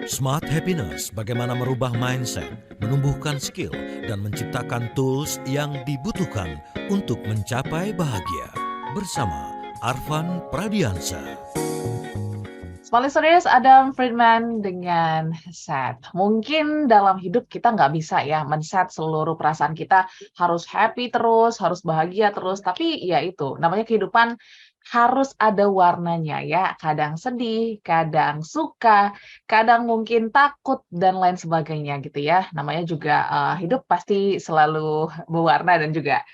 Smart Happiness, bagaimana merubah mindset, menumbuhkan skill, dan menciptakan tools yang dibutuhkan untuk mencapai bahagia. Bersama Arfan Pradiansa. Small listeners, Adam Friedman dengan set. Mungkin dalam hidup kita nggak bisa ya men-set seluruh perasaan kita harus happy terus, harus bahagia terus. Tapi ya itu, namanya kehidupan harus ada warnanya ya. Kadang sedih, kadang suka, kadang mungkin takut, dan lain sebagainya gitu ya. Namanya juga hidup pasti selalu berwarna dan juga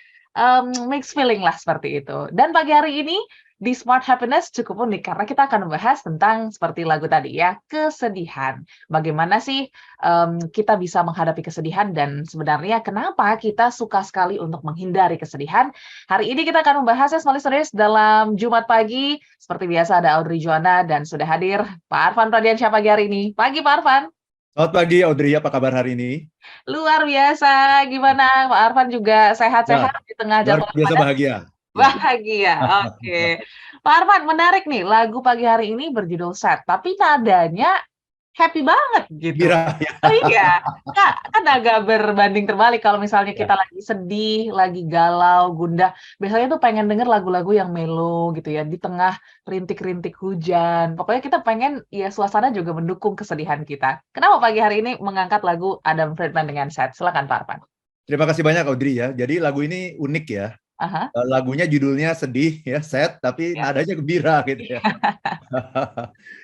mixed feeling lah seperti itu. Dan pagi hari ini, di Smart Happiness cukup unik karena kita akan membahas tentang seperti lagu tadi ya, kesedihan. Bagaimana sih kita bisa menghadapi kesedihan dan sebenarnya kenapa kita suka sekali untuk menghindari kesedihan. Hari ini kita akan membahasnya Small Listeners dalam Jumat pagi. Seperti biasa ada Audrey Joanna dan sudah hadir Pak Arfan Pradiansyah pagi hari ini. Pagi Pak Arfan. Selamat pagi Audrey, apa kabar hari ini? Luar biasa. Gimana Pak Arfan juga Ya, sehat-sehat di tengah luar jadwal biasa padat? bahagia. Ya. Bahagia, oke. Pak Arfan, menarik nih, lagu pagi hari ini berjudul Sad, tapi nadanya happy banget gitu. Gembira ya. Oh iya, Kak, kan agak berbanding terbalik kalau misalnya kita Ya. lagi sedih, lagi galau, gundah. Biasanya tuh pengen denger lagu-lagu yang mellow gitu ya, di tengah rintik-rintik hujan. Pokoknya kita pengen, ya suasana juga mendukung kesedihan kita. Kenapa pagi hari ini mengangkat lagu Adam Friedman dengan Sad? Silakan Pak Arfan. Terima kasih banyak Audrey ya. Jadi lagu ini unik ya. Aha, Lagunya judulnya sedih ya, sad, tapi ya. nadanya gembira gitu ya.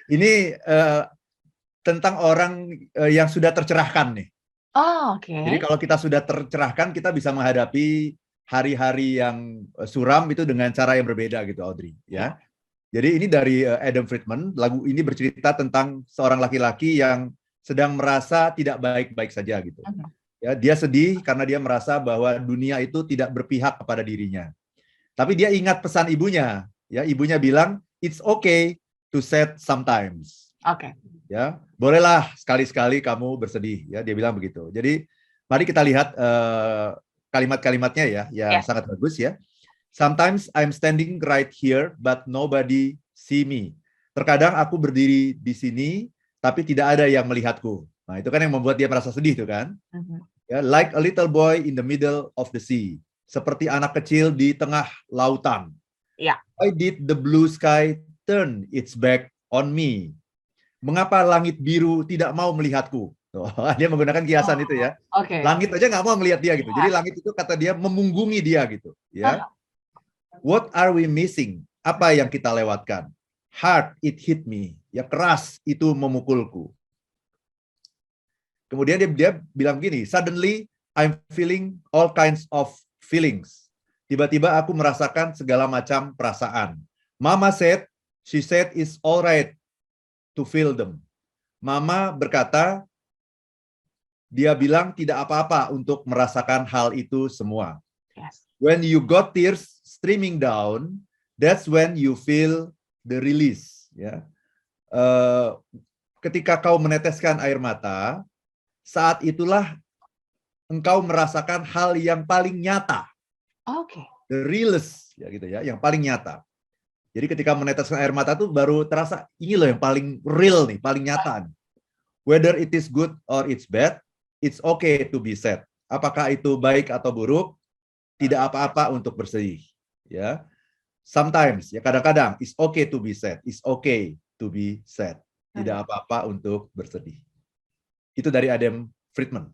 Ini tentang orang yang sudah tercerahkan nih. Oh, Jadi oke. kalau kita sudah tercerahkan, kita bisa menghadapi hari-hari yang suram itu dengan cara yang berbeda gitu Audrey Ya. ya. Jadi ini dari Adam Friedman. Lagu ini bercerita tentang seorang laki-laki yang sedang merasa tidak baik-baik saja gitu. Mhm. Ya, dia sedih karena dia merasa bahwa dunia itu tidak berpihak kepada dirinya. Tapi dia ingat pesan ibunya. Ya, ibunya bilang, it's okay to sad sometimes. Oke. Ya, bolehlah sekali-sekali kamu bersedih. Ya, dia bilang begitu. Jadi, mari kita lihat kalimat-kalimatnya ya, yang Ya. sangat bagus ya. Sometimes I'm standing right here, but nobody see me. Terkadang aku berdiri di sini, tapi tidak ada yang melihatku. Nah, itu kan yang membuat dia merasa sedih tuh kan. Mhm. Ya, like a little boy in the middle of the sea. Seperti anak kecil di tengah lautan. Ya. Why did the blue sky turn its back on me? Mengapa langit biru tidak mau melihatku? Dia menggunakan kiasan itu ya. Oke. Langit aja nggak mau melihat dia gitu. Ya. Jadi langit itu kata dia memunggungi dia gitu. Ya. What are we missing? Apa yang kita lewatkan? Hard, it hit me. Ya, keras itu memukulku. Kemudian dia bilang gini, suddenly I'm feeling all kinds of feelings. Tiba-tiba aku merasakan segala macam perasaan. Mama said, she said it's all right to feel them. Mama berkata, dia bilang tidak apa-apa untuk merasakan hal itu semua. Yes. When you got tears streaming down, that's when you feel the release. Ya. Ketika kau meneteskan air mata, saat itulah engkau merasakan hal yang paling nyata. Oke. The realest, ya gitu ya, yang paling nyata. Jadi ketika meneteskan air mata tuh baru terasa ini loh yang paling real nih, paling nyata. Whether it is good or it's bad, it's okay to be sad. Apakah itu baik atau buruk, tidak apa-apa untuk bersedih. Ya, sometimes, ya kadang-kadang, it's okay to be sad. It's okay to be sad. Tidak apa-apa untuk bersedih. Itu dari Adam Friedman.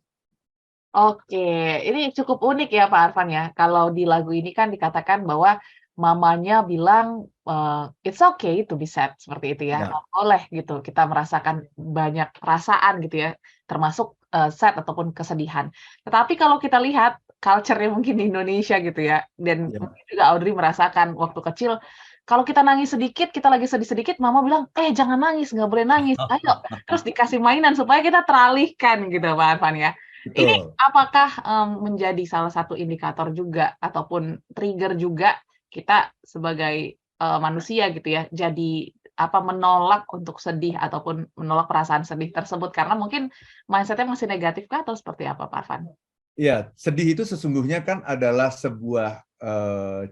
Oke, ini cukup unik ya Pak Arfan ya. Kalau di lagu ini kan dikatakan bahwa mamanya bilang it's okay to be sad seperti itu ya. Ya. Boleh gitu kita merasakan banyak perasaan gitu ya, termasuk sad ataupun kesedihan. Tetapi kalau kita lihat culture-nya mungkin di Indonesia gitu ya, dan Ya. mungkin juga Audrey merasakan waktu kecil, kalau kita nangis sedikit, kita lagi sedih sedikit, mama bilang, jangan nangis, nggak boleh nangis, ayo. Terus dikasih mainan supaya kita teralihkan gitu Pak Arfan ya. Ini Betul. apakah menjadi salah satu indikator juga ataupun trigger juga kita sebagai manusia gitu ya, jadi menolak untuk sedih ataupun menolak perasaan sedih tersebut karena mungkin mindset-nya masih negatif kah atau seperti apa Pak Arfan? Ya, sedih itu sesungguhnya kan adalah sebuah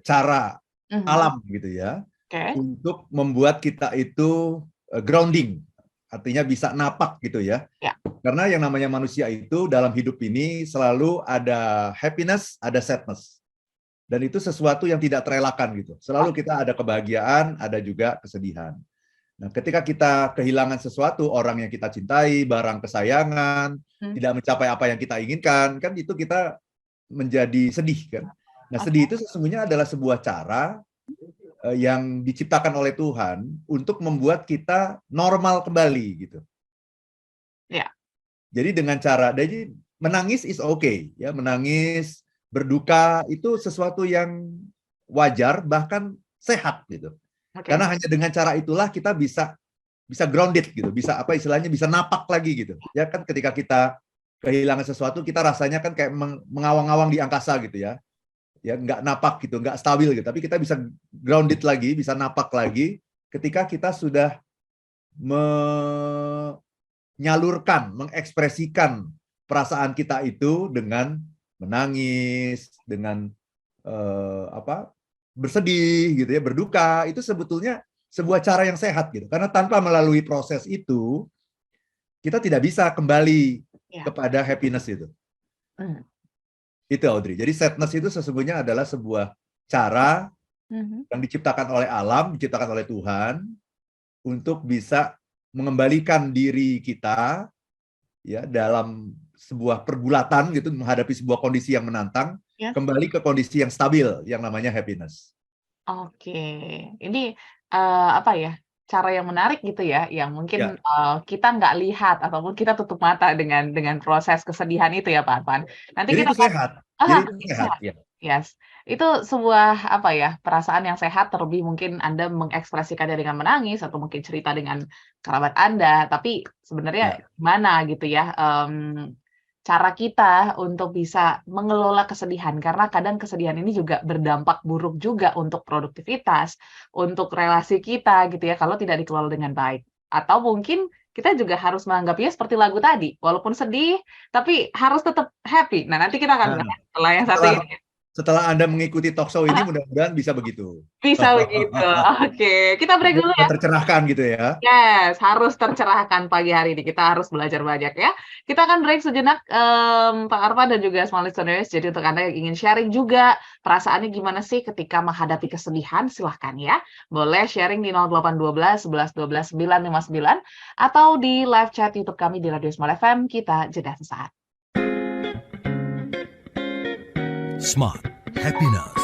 cara Mhm. alam gitu ya, Oke. untuk membuat kita itu grounding. artinya bisa napak gitu ya. Ya. Karena yang namanya manusia itu dalam hidup ini selalu ada happiness, ada sadness. Dan itu sesuatu yang tidak terelakkan gitu. Selalu kita ada kebahagiaan, ada juga kesedihan. Nah, ketika kita kehilangan sesuatu, orang yang kita cintai, barang kesayangan, tidak mencapai apa yang kita inginkan, kan itu kita menjadi sedih kan. Nah, sedih itu sesungguhnya adalah sebuah cara yang diciptakan oleh Tuhan untuk membuat kita normal kembali gitu. Ya. Jadi dengan cara, jadi menangis is okay ya, menangis, berduka itu sesuatu yang wajar bahkan sehat gitu. Okay. Karena hanya dengan cara itulah kita bisa grounded gitu, bisa apa istilahnya bisa napak lagi gitu. Ya kan ketika kita kehilangan sesuatu kita rasanya kan kayak mengawang-awang di angkasa gitu ya. Ya nggak napak gitu, nggak stabil gitu. Tapi kita bisa grounded lagi, bisa napak lagi ketika kita sudah menyalurkan, mengekspresikan perasaan kita itu dengan menangis, dengan bersedih gitu ya, berduka, itu sebetulnya sebuah cara yang sehat gitu. Karena tanpa melalui proses itu kita tidak bisa kembali kepada happiness itu. Itu Audrey. Jadi sadness itu sesungguhnya adalah sebuah cara yang diciptakan oleh alam, diciptakan oleh Tuhan untuk bisa mengembalikan diri kita ya dalam sebuah pergulatan gitu menghadapi sebuah kondisi yang menantang, kembali ke kondisi yang stabil yang namanya happiness. Oke, ini apa ya, cara yang menarik gitu ya, yang mungkin kita nggak lihat ataupun kita tutup mata dengan proses kesedihan itu ya Pak Arfan. Nanti Jadi kita itu sehat. Jadi itu sehat. Ya. Yes, itu sebuah apa ya, perasaan yang sehat, terlebih mungkin Anda mengekspresikannya dengan menangis atau mungkin cerita dengan kerabat Anda, tapi sebenarnya gimana gitu ya, cara kita untuk bisa mengelola kesedihan, karena kadang kesedihan ini juga berdampak buruk juga untuk produktivitas, untuk relasi kita gitu ya, kalau tidak dikelola dengan baik. Atau mungkin kita juga harus menganggapnya seperti lagu tadi, walaupun sedih, tapi harus tetap happy. Nah, nanti kita akan bahas setelah yang satu ini. Setelah Anda mengikuti talk show ini, mudah-mudahan bisa begitu. Bisa begitu. Oke, kita break dulu ya. Tercerahkan gitu ya. Yes, harus tercerahkan pagi hari ini. Kita harus belajar banyak ya. Kita akan break sejenak, Pak Arfan dan juga small listeners. Jadi untuk Anda yang ingin sharing juga, perasaannya gimana sih ketika menghadapi kesedihan, silahkan ya. Boleh sharing di 0812 11 12 959 atau di live chat YouTube kami di Radio Smart FM. Kita jeda sesaat. Smart Happiness.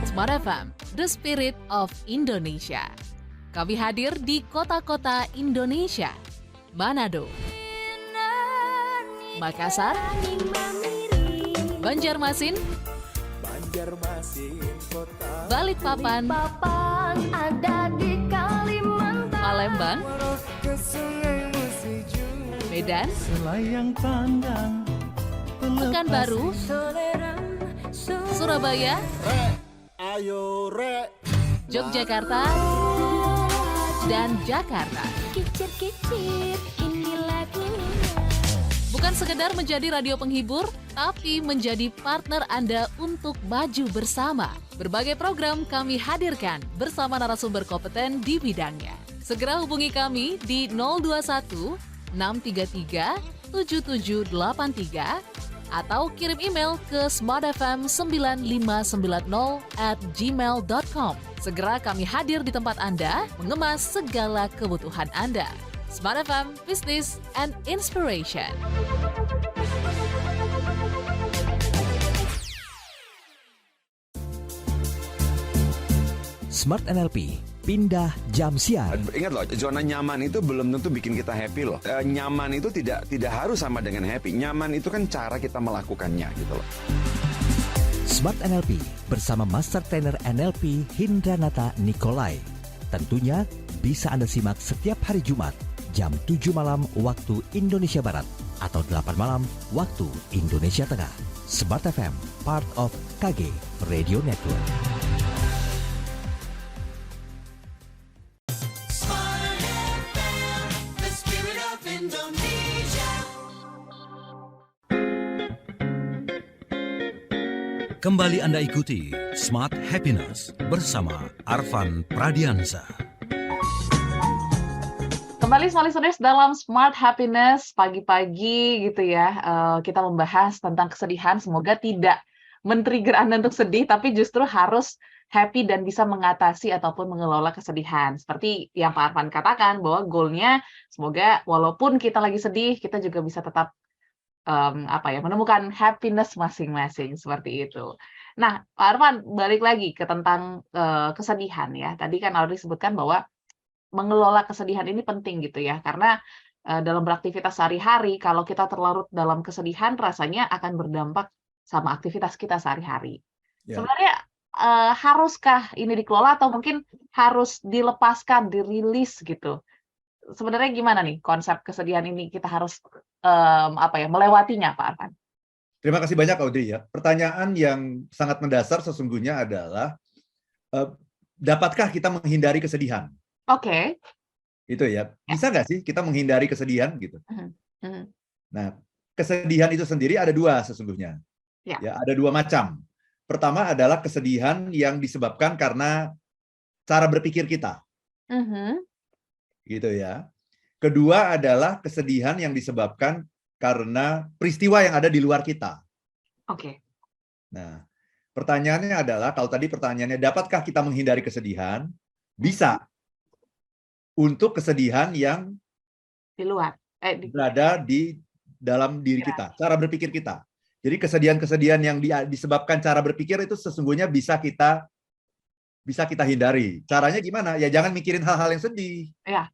Smart FM, the spirit of Indonesia. Kami hadir di kota-kota Indonesia. Manado, Makassar, Banjarmasin, Balikpapan, Palembang, Medan, Pekanbaru, Surabaya, Yogyakarta, dan Jakarta. Bukan sekedar menjadi radio penghibur, tapi menjadi partner Anda untuk maju bersama. Berbagai program kami hadirkan bersama narasumber kompeten di bidangnya. Segera hubungi kami di 021 633 7783 atau kirim email ke smartfm9590@gmail.com. Segera kami hadir di tempat Anda, mengemas segala kebutuhan Anda. Smart FM, Business and Inspiration. Smart NLP, pindah jam siar. Ingat loh, zona nyaman itu belum tentu bikin kita happy loh. Nyaman itu tidak harus sama dengan happy. Nyaman itu kan cara kita melakukannya gitu loh. Smart NLP bersama Master Trainer NLP Hindranata Nikolai. Tentunya bisa Anda simak setiap hari Jumat jam 7 malam waktu Indonesia Barat atau 8 malam waktu Indonesia Tengah. Smart FM, part of KG Radio Network. Kembali Anda ikuti Smart Happiness bersama Arfan Pradiansa. Kembali Smart Listeners dalam Smart Happiness pagi-pagi gitu ya. Kita membahas tentang kesedihan. Semoga tidak men-trigger Anda untuk sedih, tapi justru harus happy dan bisa mengatasi ataupun mengelola kesedihan. Seperti yang Pak Arfan katakan bahwa goalnya semoga walaupun kita lagi sedih, kita juga bisa tetap menemukan happiness masing-masing seperti itu. Nah, Pak Arfan balik lagi ke tentang kesedihan ya. Tadi kan Audrey sebutkan bahwa mengelola kesedihan ini penting gitu ya, karena dalam beraktivitas sehari-hari kalau kita terlarut dalam kesedihan rasanya akan berdampak sama aktivitas kita sehari-hari. Ya. Sebenarnya haruskah ini dikelola atau mungkin harus dilepaskan, dirilis gitu? Sebenarnya gimana nih konsep kesedihan ini kita harus melewatinya, Pak Arfan? Terima kasih banyak Audrey ya. Pertanyaan yang sangat mendasar sesungguhnya adalah dapatkah kita menghindari kesedihan? Oke. Itu ya. Bisa nggak sih kita menghindari kesedihan gitu? Nah, kesedihan itu sendiri ada dua sesungguhnya. Ya, ada dua macam. Pertama adalah kesedihan yang disebabkan karena cara berpikir kita. Gitu ya. Kedua adalah kesedihan yang disebabkan karena peristiwa yang ada di luar kita. Oke. Nah, pertanyaannya adalah, kalau tadi pertanyaannya, dapatkah kita menghindari kesedihan? Bisa. Untuk kesedihan yang Di luar. berada di dalam diri kita, cara berpikir kita. Jadi kesedihan-kesedihan yang disebabkan cara berpikir itu sesungguhnya bisa kita hindari. Caranya gimana? Ya jangan mikirin hal-hal yang sedih. Iya.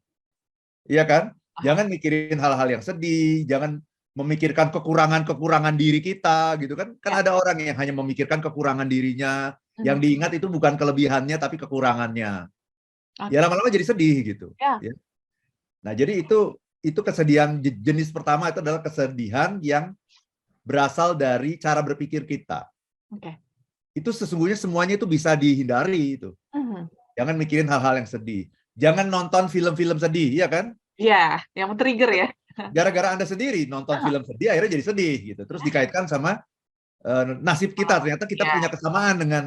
Iya kan? Jangan mikirin hal-hal yang sedih, jangan memikirkan kekurangan-kekurangan diri kita gitu kan. Kan ada orang yang hanya memikirkan kekurangan dirinya, yang diingat itu bukan kelebihannya tapi kekurangannya. Ya lama-lama jadi sedih gitu. Ya. Ya. Nah, jadi itu kesedihan jenis pertama itu adalah kesedihan yang berasal dari cara berpikir kita. Oke. Itu sesungguhnya semuanya itu bisa dihindari itu. Jangan mikirin hal-hal yang sedih. Jangan nonton film-film sedih, ya kan? Iya, yang men-trigger ya. Gara-gara Anda sendiri nonton film sedih, akhirnya jadi sedih gitu. Terus dikaitkan sama nasib kita. Ternyata kita punya kesamaan dengan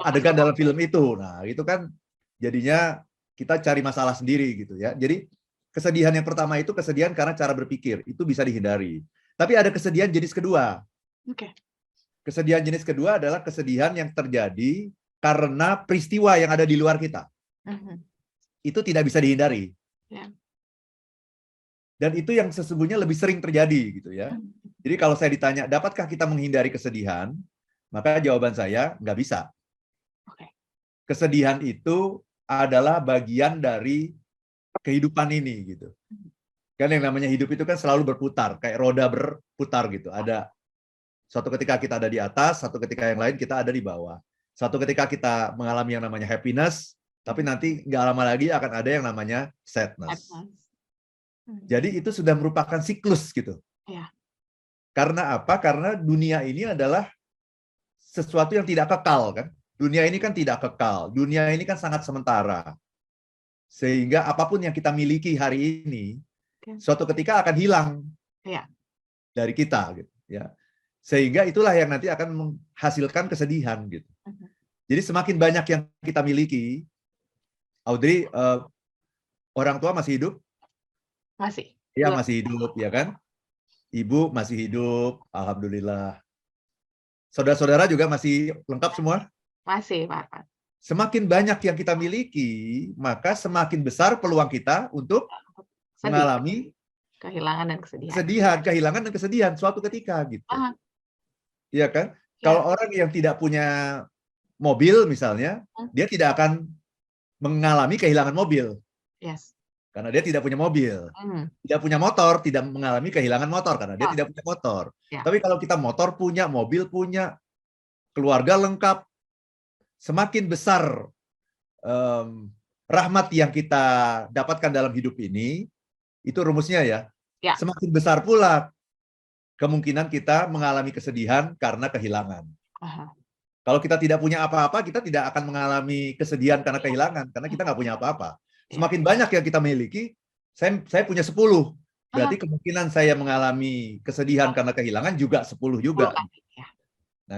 adegan dalam film itu. Nah, itu kan jadinya kita cari masalah sendiri gitu ya. Jadi kesedihan yang pertama itu kesedihan karena cara berpikir. Itu bisa dihindari. Tapi ada kesedihan jenis kedua. Oke. Kesedihan jenis kedua adalah kesedihan yang terjadi karena peristiwa yang ada di luar kita. Itu tidak bisa dihindari. Ya. Dan itu yang sesungguhnya lebih sering terjadi gitu ya. Jadi kalau saya ditanya, dapatkah kita menghindari kesedihan? Maka jawaban saya, nggak bisa. Oke. Kesedihan itu adalah bagian dari kehidupan ini gitu. Kan yang namanya hidup itu kan selalu berputar, kayak roda berputar gitu. Ada suatu ketika kita ada di atas, satu ketika yang lain kita ada di bawah. Satu ketika kita mengalami yang namanya happiness, tapi nanti nggak lama lagi akan ada yang namanya sadness. Jadi itu sudah merupakan siklus gitu. Ya. Karena apa? Karena dunia ini adalah sesuatu yang tidak kekal kan. Dunia ini kan tidak kekal. Dunia ini kan sangat sementara. Sehingga apapun yang kita miliki hari ini, suatu ketika akan hilang dari kita gitu ya. Sehingga itulah yang nanti akan menghasilkan kesedihan gitu. Jadi semakin banyak yang kita miliki, Audrey, orang tua masih hidup? Masih. Ya masih hidup ya kan. Ibu masih hidup, alhamdulillah. Saudara-saudara juga masih lengkap semua? Masih, Pak. Semakin banyak yang kita miliki, maka semakin besar peluang kita untuk mengalami kehilangan dan kesedihan. Kehilangan dan kesedihan suatu ketika gitu. Iya kan? Kalau orang yang tidak punya mobil misalnya, dia tidak akan mengalami kehilangan mobil. Yes. Karena dia tidak punya mobil. Tidak punya motor, tidak mengalami kehilangan motor karena dia tidak punya motor. Tapi kalau kita motor punya, mobil punya, keluarga lengkap, semakin besar rahmat yang kita dapatkan dalam hidup ini, itu rumusnya ya. Semakin besar pula kemungkinan kita mengalami kesedihan karena kehilangan. Kalau kita tidak punya apa-apa, kita tidak akan mengalami kesedihan karena kehilangan, karena kita nggak punya apa-apa. Semakin banyak yang kita miliki, saya punya 10. Berarti kemungkinan saya mengalami kesedihan karena kehilangan juga 10 juga. Nah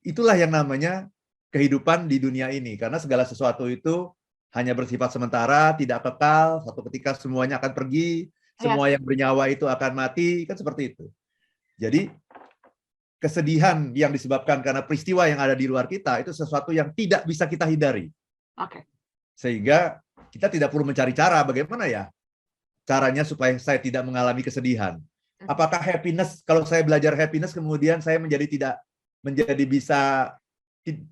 itulah yang namanya kehidupan di dunia ini. Karena segala sesuatu itu hanya bersifat sementara, tidak kekal, suatu ketika semuanya akan pergi, semua yang bernyawa itu akan mati, kan seperti itu. Jadi kesedihan yang disebabkan karena peristiwa yang ada di luar kita itu sesuatu yang tidak bisa kita hindari. Oke. Sehingga kita tidak perlu mencari cara bagaimana ya caranya supaya saya tidak mengalami kesedihan. Apakah happiness, kalau saya belajar happiness kemudian saya menjadi bisa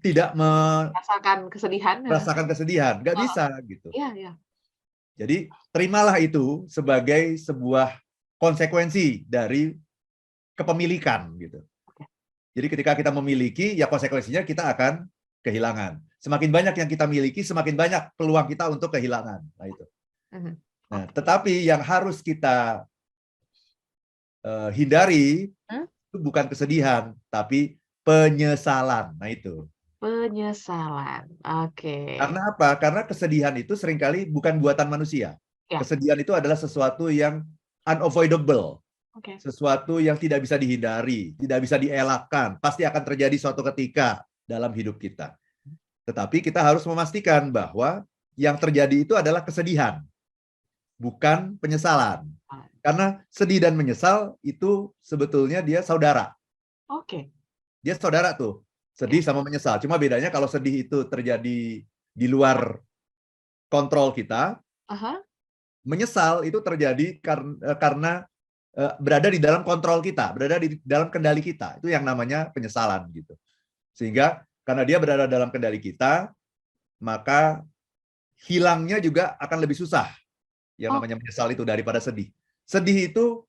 tidak Merasakan kesedihan. merasakan kesedihan, nggak bisa gitu. Iya, iya. Jadi terimalah itu sebagai sebuah konsekuensi dari kepemilikan gitu. Jadi ketika kita memiliki, ya konsekuensinya kita akan kehilangan. Semakin banyak yang kita miliki, semakin banyak peluang kita untuk kehilangan. Nah itu. Nah, tetapi yang harus kita hindari itu bukan kesedihan, tapi penyesalan. Nah itu. Penyesalan. Oke. Karena apa? Karena kesedihan itu seringkali bukan buatan manusia. Ya. Kesedihan itu adalah sesuatu yang unavoidable. Oke. Sesuatu yang tidak bisa dihindari, tidak bisa dielakkan, pasti akan terjadi suatu ketika dalam hidup kita. Tetapi kita harus memastikan bahwa yang terjadi itu adalah kesedihan, bukan penyesalan. Karena sedih dan menyesal itu sebetulnya dia saudara. Oke. Dia saudara tuh, sedih sama menyesal. Cuma bedanya kalau sedih itu terjadi di luar kontrol kita, menyesal itu terjadi karena berada di dalam kontrol kita, berada di dalam kendali kita. Itu yang namanya penyesalan gitu. Sehingga karena dia berada dalam kendali kita, maka hilangnya juga akan lebih susah. Yang namanya menyesal itu daripada sedih. Sedih itu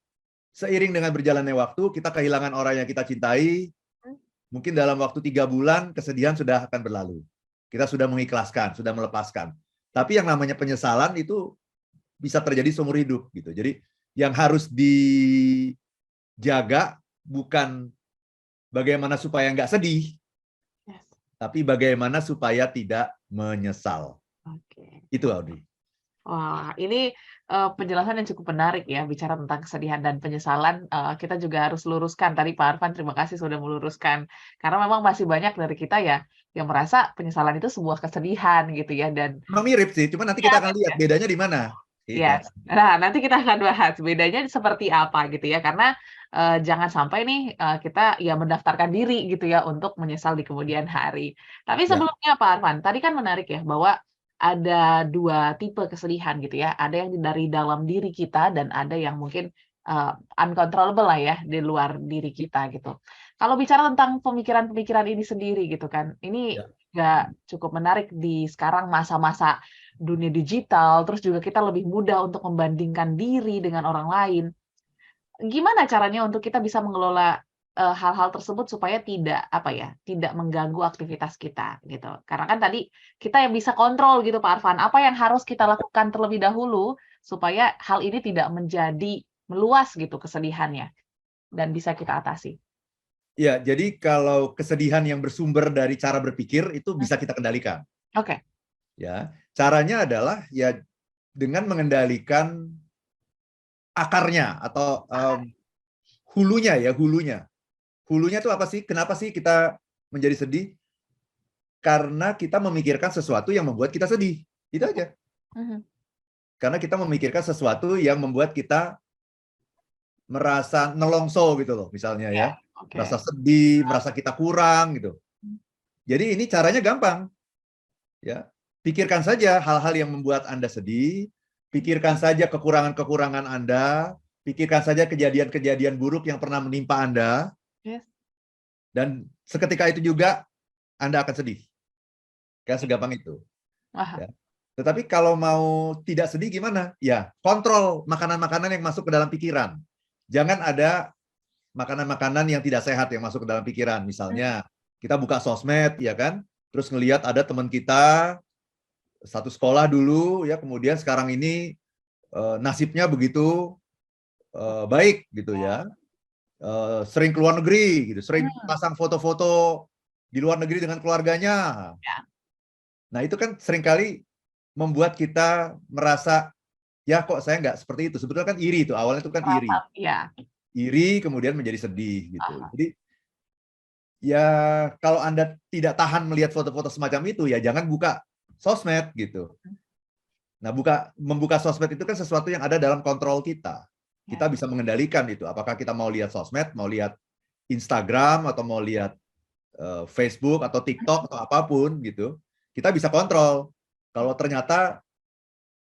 seiring dengan berjalannya waktu, kita kehilangan orang yang kita cintai. Mungkin dalam waktu 3 bulan kesedihan sudah akan berlalu. Kita sudah mengikhlaskan, sudah melepaskan. Tapi yang namanya penyesalan itu bisa terjadi seumur hidup gitu. Jadi yang harus dijaga bukan bagaimana supaya nggak sedih, tapi bagaimana supaya tidak menyesal. Oke. Itu Audrey. Wah, ini penjelasan yang cukup menarik ya, bicara tentang kesedihan dan penyesalan. Kita juga harus luruskan tadi Pak Arfan, terima kasih sudah meluruskan. Karena memang masih banyak dari kita ya yang merasa penyesalan itu sebuah kesedihan gitu ya, dan Memang mirip sih, cuma nanti kita akan lihat bedanya di mana. Yes. Nah, nanti kita akan bahas bedanya seperti apa gitu ya, karena jangan sampai nih kita ya mendaftarkan diri gitu ya untuk menyesal di kemudian hari. Tapi sebelumnya Pak Arfan, tadi kan menarik ya bahwa ada 2 tipe kesedihan gitu ya, ada yang dari dalam diri kita dan ada yang mungkin uncontrollable lah ya di luar diri kita gitu. Kalau bicara tentang pemikiran-pemikiran ini sendiri gitu kan, ini juga cukup menarik di sekarang masa-masa dunia digital, terus juga kita lebih mudah untuk membandingkan diri dengan orang lain. Gimana caranya untuk kita bisa mengelola hal-hal tersebut supaya tidak tidak mengganggu aktivitas kita gitu. Karena kan tadi kita yang bisa kontrol gitu Pak Arfan, apa yang harus kita lakukan terlebih dahulu supaya hal ini tidak menjadi meluas gitu kesedihannya dan bisa kita atasi. Ya, jadi kalau kesedihan yang bersumber dari cara berpikir itu bisa kita kendalikan. Oke. Ya, caranya adalah ya dengan mengendalikan akarnya atau hulunya ya, hulunya. Hulunya itu apa sih? Kenapa sih kita menjadi sedih? Karena kita memikirkan sesuatu yang membuat kita sedih. Itu aja. Karena kita memikirkan sesuatu yang membuat kita merasa nelongso gitu loh, misalnya ya. Merasa sedih, merasa kita kurang gitu. Jadi ini caranya gampang. Ya, pikirkan saja hal-hal yang membuat Anda sedih, pikirkan saja kekurangan-kekurangan Anda, pikirkan saja kejadian-kejadian buruk yang pernah menimpa Anda. Dan seketika itu juga Anda akan sedih. Kayak segampang itu. Ya. Tetapi kalau mau tidak sedih gimana? Ya, kontrol makanan-makanan yang masuk ke dalam pikiran. Jangan ada makanan-makanan yang tidak sehat yang masuk ke dalam pikiran. Misalnya, kita buka sosmed, ya kan? Terus ngelihat ada teman kita satu sekolah dulu, ya kemudian sekarang ini nasibnya begitu baik gitu ya. Sering keluar negeri, gitu, sering pasang foto-foto di luar negeri dengan keluarganya. Nah itu kan seringkali membuat kita merasa, ya kok saya nggak seperti itu. Sebetulnya kan iri itu, awalnya itu kan iri. Iri kemudian menjadi sedih gitu. Jadi Ya, kalau Anda tidak tahan melihat foto-foto semacam itu, ya jangan buka sosmed gitu. Nah, membuka sosmed itu kan sesuatu yang ada dalam kontrol kita. Kita bisa mengendalikan itu. Apakah kita mau lihat sosmed, mau lihat Instagram, atau mau lihat Facebook atau TikTok atau apapun gitu. Kita bisa kontrol. Kalau ternyata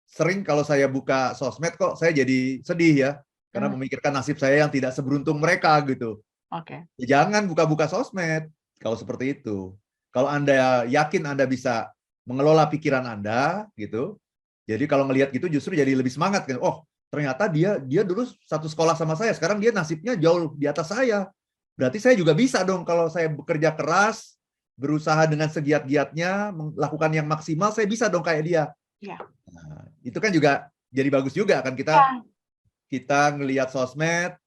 sering kalau saya buka sosmed kok saya jadi sedih ya, karena memikirkan nasib saya yang tidak seberuntung mereka gitu. Oke. Ya, jangan buka-buka sosmed kalau seperti itu. Kalau Anda yakin Anda bisa mengelola pikiran Anda gitu, jadi kalau ngelihat gitu justru jadi lebih semangat kan. Oh, ternyata dia dulu satu sekolah sama saya, sekarang dia nasibnya jauh di atas saya. Berarti saya juga bisa dong kalau saya bekerja keras, berusaha dengan segiat-giatnya, melakukan yang maksimal, saya bisa dong kayak dia. Ya. Nah, itu kan juga jadi bagus juga kan kita ngelihat sosmed,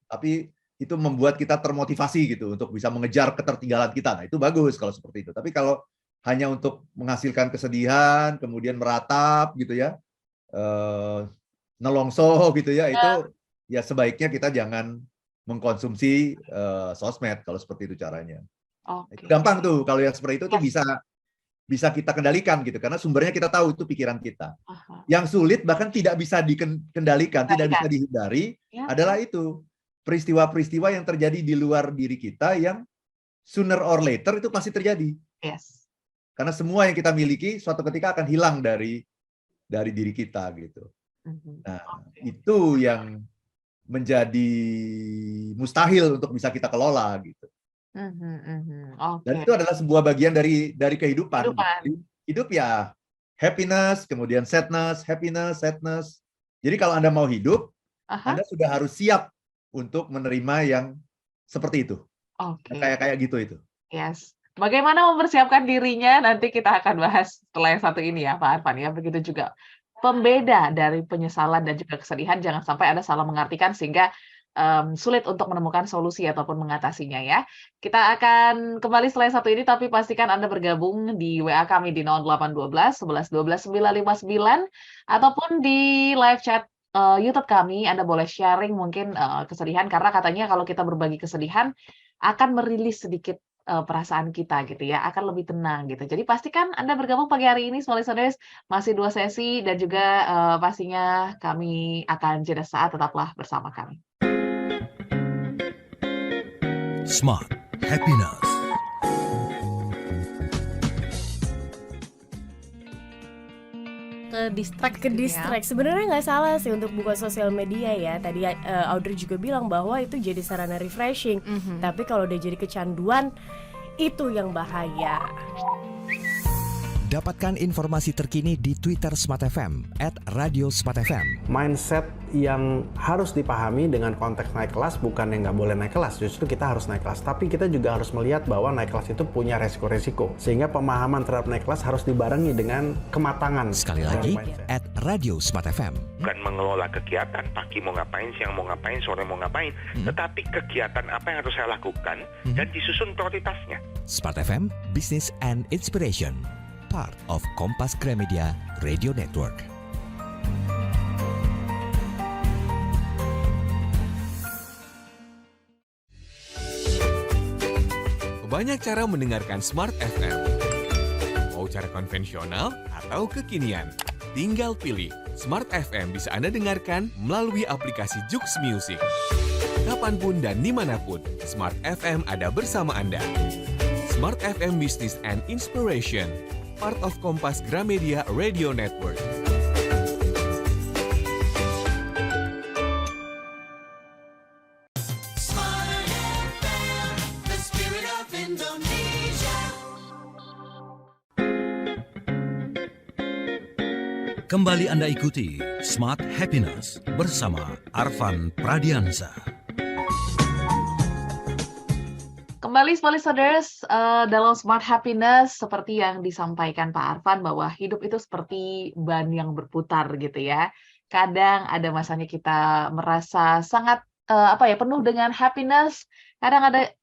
tapi itu membuat kita termotivasi gitu untuk bisa mengejar ketertinggalan kita. Nah, itu bagus kalau seperti itu. Tapi kalau hanya untuk menghasilkan kesedihan, kemudian meratap gitu ya, nelongso gitu ya, itu ya sebaiknya kita jangan mengkonsumsi sosmed kalau seperti itu caranya. Oke. Gampang tuh kalau yang seperti itu tuh bisa kita kendalikan gitu, karena sumbernya kita tahu, itu pikiran kita. Yang sulit bahkan tidak bisa dikendalikan, tidak bisa dihindari adalah itu peristiwa-peristiwa yang terjadi di luar diri kita yang sooner or later itu pasti terjadi. Yes. Karena semua yang kita miliki suatu ketika akan hilang dari diri kita gitu. Nah, itu yang menjadi mustahil untuk bisa kita kelola gitu. Dan itu adalah sebuah bagian dari kehidupan. Hidup ya happiness, kemudian sadness, happiness, sadness. Jadi kalau Anda mau hidup, Anda sudah harus siap untuk menerima yang seperti itu. Kayak gitu itu. Yes. Bagaimana mempersiapkan dirinya nanti kita akan bahas setelah yang satu ini ya Pak Arfan ya. Begitu juga pembeda dari penyesalan dan juga kesedihan, jangan sampai ada salah mengartikan sehingga sulit untuk menemukan solusi ataupun mengatasinya ya. Kita akan kembali setelah yang satu ini, tapi pastikan Anda bergabung di WA kami di 0812 11 12 959 ataupun di live chat YouTube kami. Anda boleh sharing mungkin kesedihan, karena katanya kalau kita berbagi kesedihan akan merilis sedikit perasaan kita gitu ya, akan lebih tenang gitu. Jadi pastikan Anda bergabung pagi hari ini, Small Listeners, masih 2 sesi dan juga pastinya kami akan jeda saat, tetaplah bersama kami. Smart Happiness. ke distract. Sebenarnya nggak salah sih untuk buka sosial media ya. Tadi Audrey juga bilang bahwa itu jadi sarana refreshing. Tapi kalau udah jadi kecanduan, itu yang bahaya. Dapatkan informasi terkini di Twitter Smart FM @radiosmartfm. Mindset yang harus dipahami dengan konteks naik kelas bukan yang nggak boleh naik kelas, justru kita harus naik kelas. Tapi kita juga harus melihat bahwa naik kelas itu punya resiko-resiko. Sehingga pemahaman terhadap naik kelas harus dibarengi dengan kematangan. Sekali lagi, @radiosmartfm. Bukan mengelola kegiatan, pagi mau ngapain, siang mau ngapain, sore mau ngapain, tetapi kegiatan apa yang harus saya lakukan dan disusun prioritasnya. Smart FM, Business and Inspiration. Part of Kompas Gramedia Radio Network. Banyak cara mendengarkan Smart FM. Mau cara konvensional atau kekinian? Tinggal pilih. Smart FM bisa Anda dengarkan melalui aplikasi Joox Music. Kapanpun dan dimanapun, Smart FM ada bersama Anda. Smart FM Business and Inspiration. Part of Kompas Gramedia Radio Network. Kembali Anda ikuti Smart Happiness bersama Arfan Pradiansa. Kembali Small Listeners, dalam Smart Happiness, seperti yang disampaikan Pak Arfan bahwa hidup itu seperti ban yang berputar gitu ya. Kadang ada masanya kita merasa sangat penuh dengan happiness, kadang ada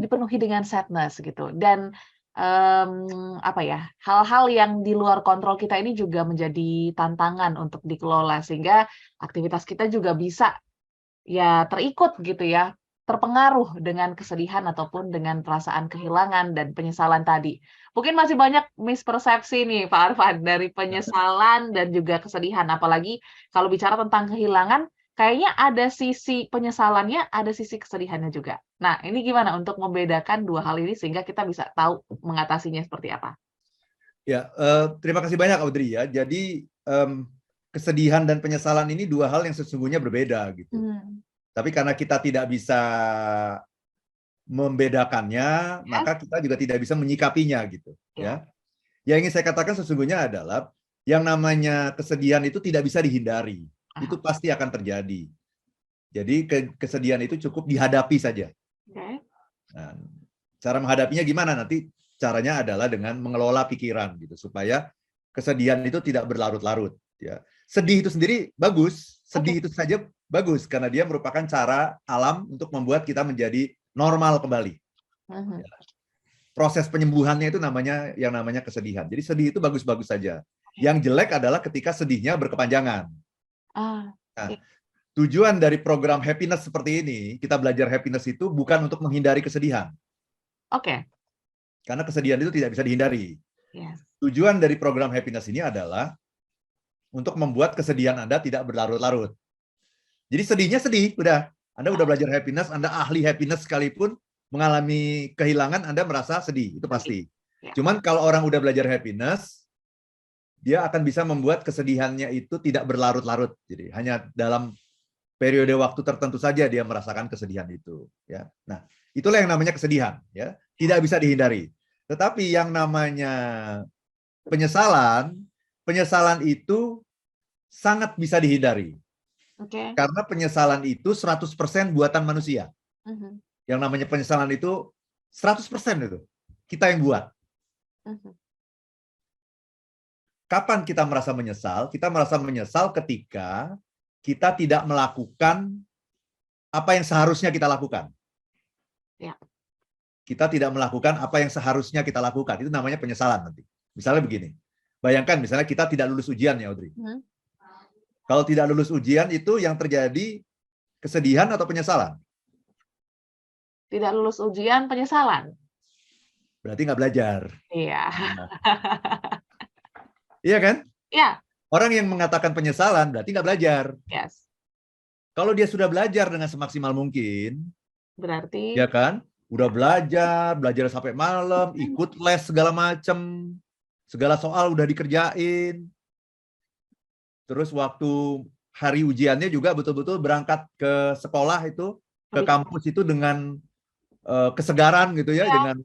dipenuhi dengan sadness gitu. Dan hal-hal yang di luar kontrol kita ini juga menjadi tantangan untuk dikelola, sehingga aktivitas kita juga bisa ya terikut gitu ya. terpengaruh dengan kesedihan ataupun dengan perasaan kehilangan dan penyesalan tadi. Mungkin masih banyak mispersepsi nih Pak Arfan dari penyesalan dan juga kesedihan, apalagi kalau bicara tentang kehilangan, kayaknya ada sisi penyesalannya, ada sisi kesedihannya juga. Nah, ini gimana untuk membedakan dua hal ini sehingga kita bisa tahu mengatasinya seperti apa? Ya, terima kasih banyak Audrey ya. Jadi kesedihan dan penyesalan ini dua hal yang sesungguhnya berbeda gitu. Tapi karena kita tidak bisa membedakannya, maka kita juga tidak bisa menyikapinya gitu ya. Yang ingin saya katakan sesungguhnya adalah yang namanya kesedihan itu tidak bisa dihindari. Itu pasti akan terjadi. Jadi kesedihan itu cukup dihadapi saja. Nah, cara menghadapinya gimana? Nanti caranya adalah dengan mengelola pikiran gitu supaya kesedihan itu tidak berlarut-larut ya. Sedih itu sendiri bagus, sedih itu saja bagus karena dia merupakan cara alam untuk membuat kita menjadi normal kembali. Ya. Proses penyembuhannya itu yang namanya kesedihan. Jadi sedih itu bagus-bagus saja. Yang jelek adalah ketika sedihnya berkepanjangan. Nah, tujuan dari program happiness seperti ini, kita belajar happiness itu bukan untuk menghindari kesedihan. Karena kesedihan itu tidak bisa dihindari. Tujuan dari program happiness ini adalah untuk membuat kesedihan Anda tidak berlarut-larut. Jadi sedihnya sedih, udah. Anda udah belajar happiness, Anda ahli happiness sekalipun mengalami kehilangan, Anda merasa sedih, itu pasti. Cuman kalau orang udah belajar happiness, dia akan bisa membuat kesedihannya itu tidak berlarut-larut. Jadi hanya dalam periode waktu tertentu saja dia merasakan kesedihan itu. Ya. Nah, itulah yang namanya kesedihan. Ya. Tidak bisa dihindari. Tetapi yang namanya penyesalan itu sangat bisa dihindari. Karena penyesalan itu 100% buatan manusia. Yang namanya penyesalan itu 100% itu. Kita yang buat. Kapan kita merasa menyesal? Kita merasa menyesal ketika kita tidak melakukan apa yang seharusnya kita lakukan. Kita tidak melakukan apa yang seharusnya kita lakukan. Itu namanya penyesalan nanti. Misalnya begini. Bayangkan misalnya kita tidak lulus ujian ya Audrey. Kalau tidak lulus ujian itu yang terjadi kesedihan atau penyesalan? Tidak lulus ujian, penyesalan. Berarti nggak belajar. Iya. Iya kan? Iya. Orang yang mengatakan penyesalan berarti nggak belajar. Kalau dia sudah belajar dengan semaksimal mungkin, berarti ya kan? Udah belajar sampai malam, ikut les segala macam, segala soal udah dikerjain. Terus waktu hari ujiannya juga betul-betul berangkat ke sekolah itu, ke kampus itu dengan kesegaran gitu ya, dengan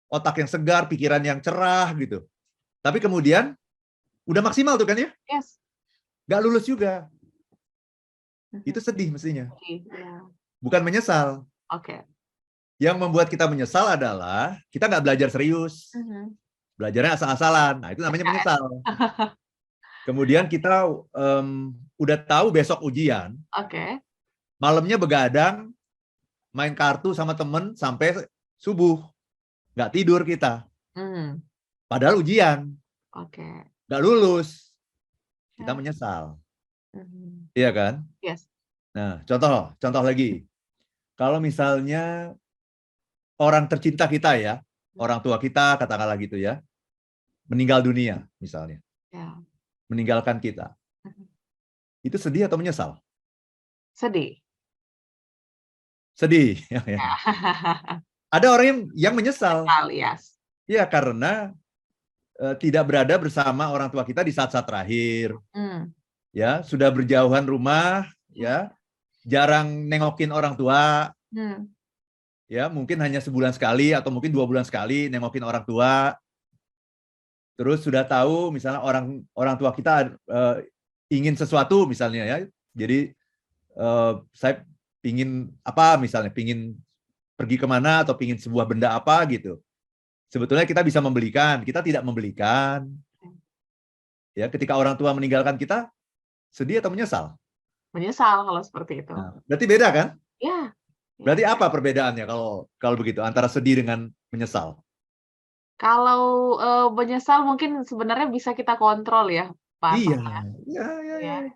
otak yang segar, pikiran yang cerah gitu. Tapi kemudian udah maksimal tuh kan ya? Nggak lulus juga. Itu sedih mestinya. Bukan menyesal. Yang membuat kita menyesal adalah kita nggak belajar serius. Belajarnya asal-asalan. Nah, itu namanya menyesal. Kemudian kita udah tahu besok ujian. Malamnya begadang, main kartu sama temen sampai subuh. Nggak tidur kita. Padahal ujian. Nggak lulus. Kita menyesal. Iya kan? Nah, contoh lagi. Kalau misalnya orang tercinta kita ya, orang tua kita katakanlah gitu ya, meninggal dunia misalnya. Meninggalkan kita. Itu sedih atau menyesal? Sedih. Sedih. Ada orang yang menyesal. Ya, karena tidak berada bersama orang tua kita di saat-saat terakhir. Ya, sudah berjauhan rumah, ya, jarang nengokin orang tua. Ya, mungkin hanya sebulan sekali atau mungkin 2 bulan sekali nengokin orang tua. Terus sudah tahu misalnya orang tua kita ingin sesuatu misalnya ya. Jadi saya pingin apa misalnya, pingin pergi kemana atau pingin sebuah benda apa gitu. Sebetulnya kita bisa membelikan, kita tidak membelikan. Ya, ketika orang tua meninggalkan kita, sedih atau menyesal? Menyesal kalau seperti itu. Nah, berarti beda kan? Ya. Berarti apa perbedaannya kalau begitu antara sedih dengan menyesal? Kalau menyesal mungkin sebenarnya bisa kita kontrol ya, Pak. Iya.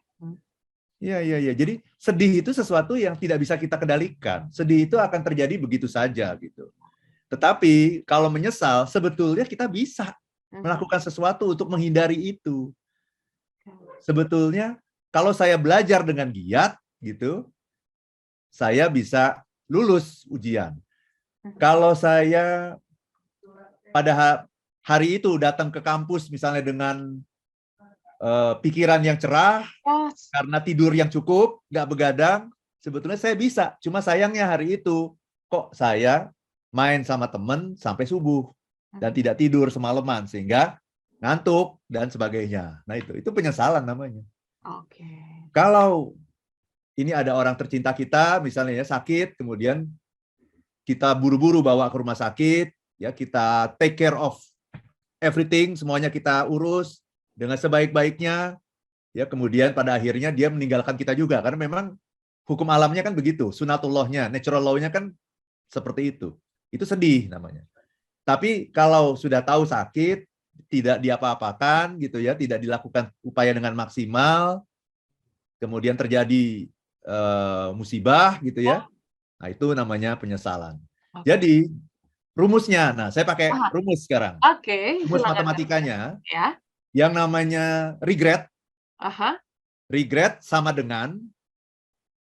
Iya. Jadi sedih itu sesuatu yang tidak bisa kita kendalikan. Sedih itu akan terjadi begitu saja gitu. Tetapi kalau menyesal, sebetulnya kita bisa melakukan sesuatu untuk menghindari itu. Sebetulnya kalau saya belajar dengan giat gitu, saya bisa lulus ujian. Kalau saya pada hari itu datang ke kampus misalnya dengan pikiran yang cerah, karena tidur yang cukup, nggak begadang, sebetulnya saya bisa. Cuma sayangnya hari itu, kok saya main sama temen sampai subuh, dan tidak tidur semalaman, sehingga ngantuk, dan sebagainya. Nah itu penyesalan namanya. Oke. Kalau ini ada orang tercinta kita, misalnya ya sakit, kemudian kita buru-buru bawa ke rumah sakit, ya kita take care of everything, semuanya kita urus, dengan sebaik-baiknya, ya kemudian pada akhirnya dia meninggalkan kita juga, karena memang hukum alamnya kan begitu, sunatullahnya, natural law-nya kan seperti itu sedih namanya. Tapi kalau sudah tahu sakit, tidak diapa-apakan gitu ya, tidak dilakukan upaya dengan maksimal, kemudian terjadi musibah gitu ya, nah itu namanya penyesalan. Jadi rumusnya, nah saya pakai rumus sekarang. Rumus matematikanya. Ya. Yang namanya regret, regret sama dengan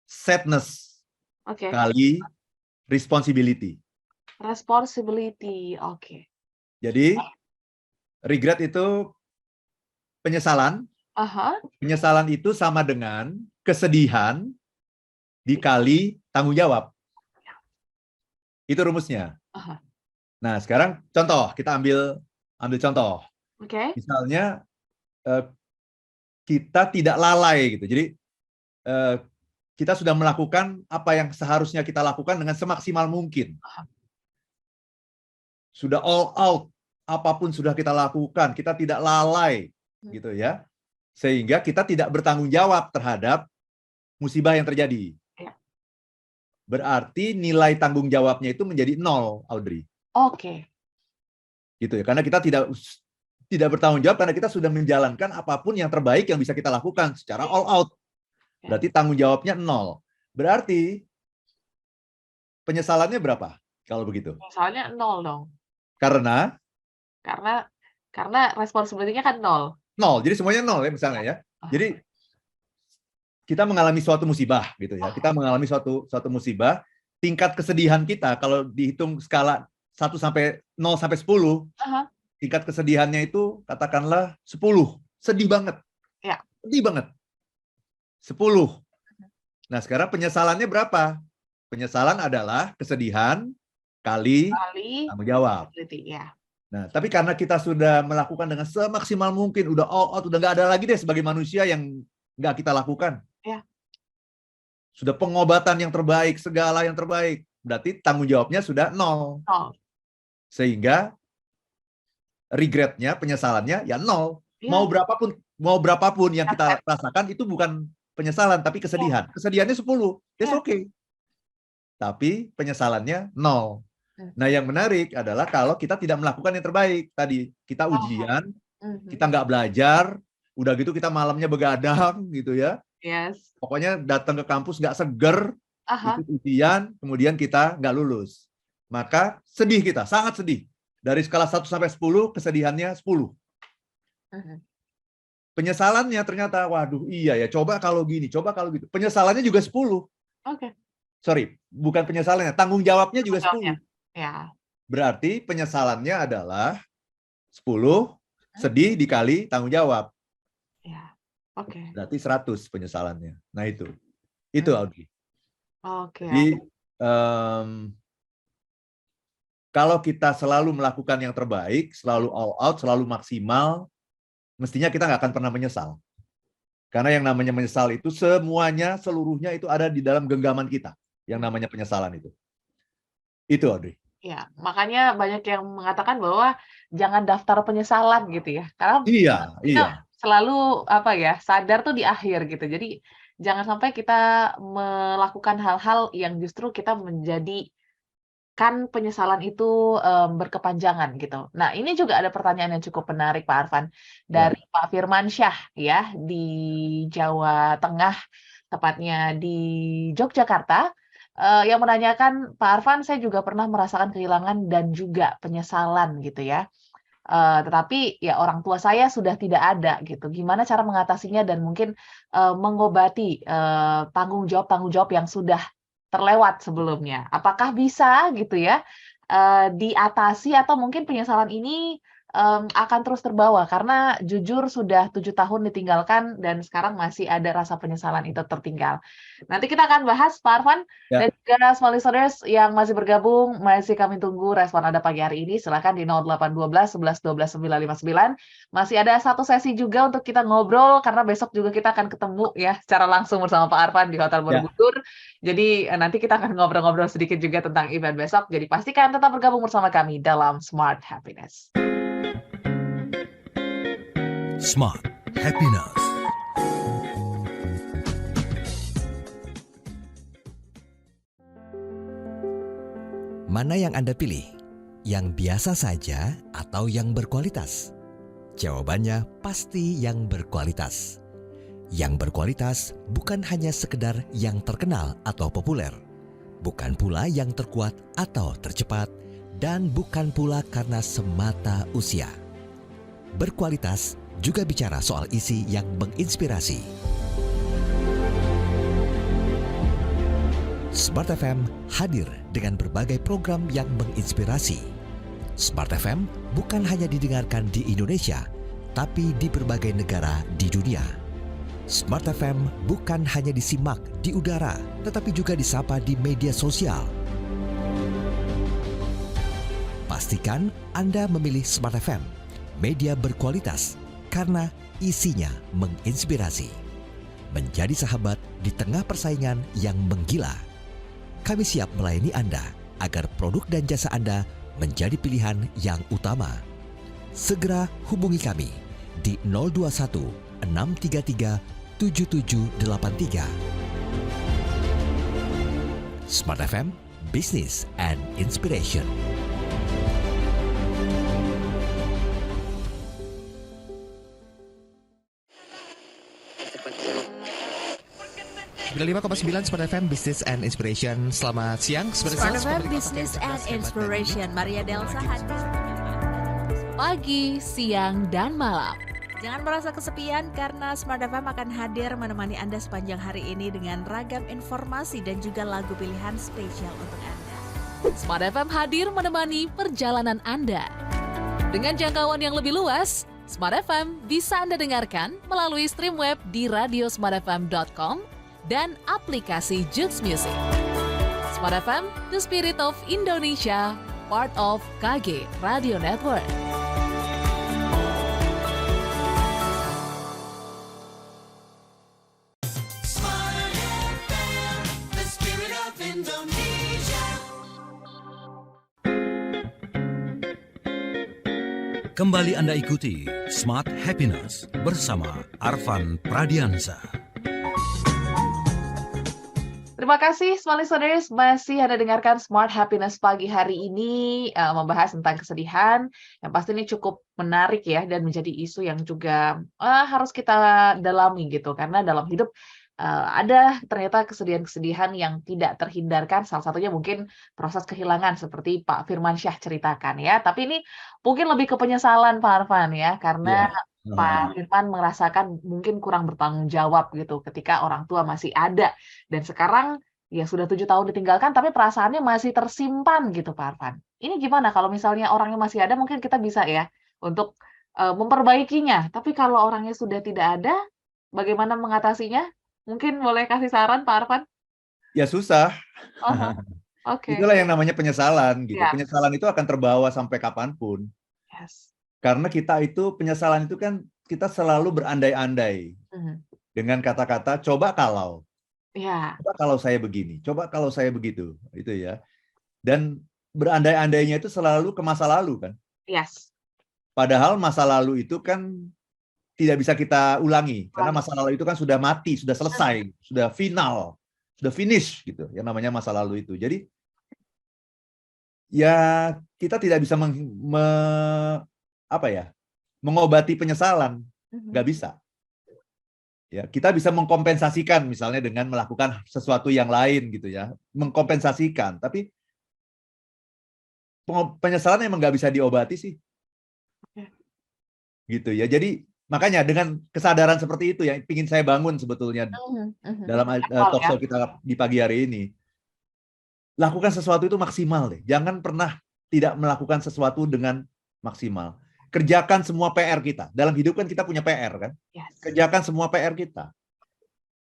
sadness kali responsibility. Responsibility, oke. Jadi regret itu penyesalan. Penyesalan itu sama dengan kesedihan dikali tanggung jawab. Itu rumusnya. Nah sekarang contoh, kita ambil contoh. Misalnya kita tidak lalai gitu. Jadi kita sudah melakukan apa yang seharusnya kita lakukan dengan semaksimal mungkin. Sudah all out, apapun sudah kita lakukan, kita tidak lalai gitu ya. Sehingga kita tidak bertanggung jawab terhadap musibah yang terjadi. Berarti nilai tanggung jawabnya itu menjadi 0, Audrey. Gitu ya. Karena kita tidak bertanggung jawab, karena kita sudah menjalankan apapun yang terbaik yang bisa kita lakukan secara all out. Berarti tanggung jawabnya 0. Berarti penyesalannya berapa kalau begitu? Penyesalannya 0 dong. Karena responsibility-nya kan 0. 0. Jadi semuanya 0 ya misalnya ya. Jadi kita mengalami suatu musibah gitu ya. Kita mengalami suatu musibah, tingkat kesedihan kita kalau dihitung skala 1 sampai 0 sampai 10, tingkat kesedihannya itu katakanlah 10. Sedih banget. Sedih banget. 10. Nah, sekarang penyesalannya berapa? Penyesalan adalah kesedihan kali tanggung jawab. Nah, tapi karena kita sudah melakukan dengan semaksimal mungkin, udah all out, udah nggak ada lagi deh sebagai manusia yang nggak kita lakukan. Sudah pengobatan yang terbaik, segala yang terbaik. Berarti tanggung jawabnya sudah 0. Sehingga regretnya, penyesalannya ya 0. Mau berapapun yang kita rasakan itu bukan penyesalan, tapi kesedihan. Kesedihannya 10. That's okay. Tapi penyesalannya 0. Nah, yang menarik adalah kalau kita tidak melakukan yang terbaik tadi. Kita ujian, kita nggak belajar, udah gitu kita malamnya begadang gitu ya. Pokoknya datang ke kampus nggak seger, ikut ujian, kemudian kita nggak lulus. Maka sedih kita, sangat sedih. Dari skala 1 sampai 10, kesedihannya 10. Penyesalannya ternyata, waduh iya ya, coba kalau gini, coba kalau gitu. Penyesalannya juga 10. Sorry, bukan penyesalannya, tanggung jawabnya juga 10. Berarti penyesalannya adalah 10, sedih dikali tanggung jawab. Berarti 100 penyesalannya. Nah itu Audrey. Jadi kalau kita selalu melakukan yang terbaik, selalu all out, selalu maksimal, mestinya kita nggak akan pernah menyesal. Karena yang namanya menyesal itu semuanya, seluruhnya itu ada di dalam genggaman kita. Yang namanya penyesalan itu. Itu Audrey. Ya, makanya banyak yang mengatakan bahwa jangan daftar penyesalan gitu ya. Karena kita selalu sadar tuh di akhir gitu. Jadi jangan sampai kita melakukan hal-hal yang justru kita menjadikan penyesalan itu berkepanjangan gitu. Nah, ini juga ada pertanyaan yang cukup menarik Pak Arfan dari Pak Firmansyah ya di Jawa Tengah. tepatnya di Yogyakarta, yang menanyakan, "Pak Arfan, saya juga pernah merasakan kehilangan dan juga penyesalan," gitu ya. Tetapi ya orang tua saya sudah tidak ada gitu. Gimana cara mengatasinya dan mungkin, mengobati, tanggung jawab yang sudah terlewat sebelumnya. Apakah bisa gitu ya, diatasi atau mungkin penyesalan ini, akan terus terbawa karena jujur sudah 7 tahun ditinggalkan dan sekarang masih ada rasa penyesalan itu tertinggal. Nanti kita akan bahas Pak Arfan Ya. dan juga small listeners yang masih bergabung, masih kami tunggu respon Anda pagi hari ini. Silakan di 0812 11 12 959. Masih ada satu sesi juga untuk kita ngobrol karena besok juga kita akan ketemu ya secara langsung bersama Pak Arfan di Hotel Ya. Borobudur. Jadi nanti kita akan ngobrol-ngobrol sedikit juga tentang event besok. Jadi pastikan tetap bergabung bersama kami dalam Smart Happiness. Smart Happiness. Mana yang Anda pilih? Yang biasa saja atau yang berkualitas? Jawabannya pasti yang berkualitas. Yang berkualitas bukan hanya sekedar yang terkenal atau populer, bukan pula yang terkuat atau tercepat, dan bukan pula karena semata usia. Berkualitas juga bicara soal isi yang menginspirasi. Smart FM hadir dengan berbagai program yang menginspirasi. Smart FM bukan hanya didengarkan di Indonesia, tapi di berbagai negara di dunia. Smart FM bukan hanya disimak di udara, tetapi juga disapa di media sosial. Pastikan Anda memilih Smart FM, media berkualitas, karena isinya menginspirasi. Menjadi sahabat di tengah persaingan yang menggila. Kami siap melayani Anda agar produk dan jasa Anda menjadi pilihan yang utama. Segera hubungi kami di 021 633 7783. Smart FM, Business and Inspiration. Smart FM Business and Inspiration. Selamat siang. Smart FM Business and Inspiration. Maria Delsa hadir pagi, siang, dan malam. Jangan merasa kesepian karena Smart FM akan hadir menemani Anda sepanjang hari ini dengan ragam informasi dan juga lagu pilihan spesial untuk Anda. Smart FM hadir menemani perjalanan Anda. Dengan jangkauan yang lebih luas, Smart FM bisa Anda dengarkan melalui stream web di radiosmartfm.com dan aplikasi Jux Music. Smart FM, the spirit of Indonesia, part of KG Radio Network. Kembali Anda ikuti Smart Happiness bersama Arfan Pradiansa. Terima kasih, smart listeners. Masih Anda dengarkan Smart Happiness pagi hari ini, membahas tentang kesedihan, yang pasti ini cukup menarik ya, dan menjadi isu yang juga harus kita dalami gitu, karena dalam hidup ada ternyata kesedihan-kesedihan yang tidak terhindarkan, salah satunya mungkin proses kehilangan seperti Pak Firmansyah ceritakan ya. Tapi ini mungkin lebih ke penyesalan Pak Arfan ya, karena Pak Firman merasakan mungkin kurang bertanggung jawab gitu ketika orang tua masih ada. Dan sekarang ya sudah 7 tahun ditinggalkan, tapi perasaannya masih tersimpan gitu Pak Arfan. Ini gimana kalau misalnya orangnya masih ada, mungkin kita bisa ya untuk memperbaikinya. Tapi kalau orangnya sudah tidak ada, bagaimana mengatasinya? Mungkin boleh kasih saran Pak Arfan? Ya susah. Oke. Itulah yang namanya penyesalan gitu. Ya. Penyesalan itu akan terbawa sampai kapanpun. Yes. Karena kita itu, penyesalan itu kan kita selalu berandai-andai dengan kata-kata coba kalau. Ya. Coba kalau saya begini, coba kalau saya begitu, itu ya. Dan berandai-andainya itu selalu ke masa lalu kan. Yes. Padahal masa lalu itu kan tidak bisa kita ulangi karena masa lalu itu kan sudah mati, sudah selesai, sudah final, sudah finish gitu. Yang namanya masa lalu itu. Jadi ya kita tidak bisa mengobati penyesalan, nggak bisa. Ya, kita bisa mengkompensasikan misalnya dengan melakukan sesuatu yang lain gitu ya, mengkompensasikan. Tapi penyesalan emang nggak bisa diobati sih, gitu ya. Jadi makanya dengan kesadaran seperti itu yang ingin saya bangun sebetulnya dalam talk show kita di pagi hari ini. Lakukan sesuatu itu maksimal deh. Jangan pernah tidak melakukan sesuatu dengan maksimal. Kerjakan semua PR kita. Dalam hidup kan kita punya PR kan. Kerjakan semua PR kita.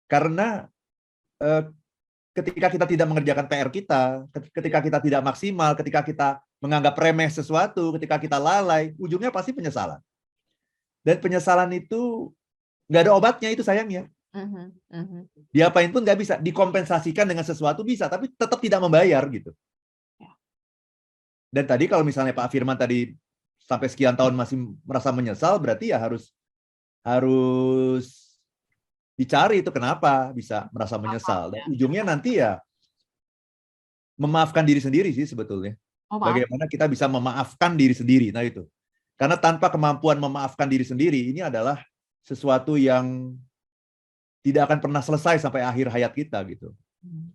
Karena ketika kita tidak mengerjakan PR kita, ketika kita tidak maksimal, ketika kita menganggap remeh sesuatu, ketika kita lalai, ujungnya pasti penyesalan. Dan penyesalan itu nggak ada obatnya, itu sayangnya. Diapain pun nggak bisa. Dikompensasikan dengan sesuatu bisa, tapi tetap tidak membayar gitu. Dan tadi kalau misalnya Pak Firman tadi sampai sekian tahun masih merasa menyesal, berarti ya harus dicari itu kenapa bisa merasa menyesal. Dan ujungnya nanti ya memaafkan diri sendiri sih sebetulnya. Bagaimana kita bisa memaafkan diri sendiri. Nah itu. Karena tanpa kemampuan memaafkan diri sendiri, ini adalah sesuatu yang tidak akan pernah selesai sampai akhir hayat kita gitu.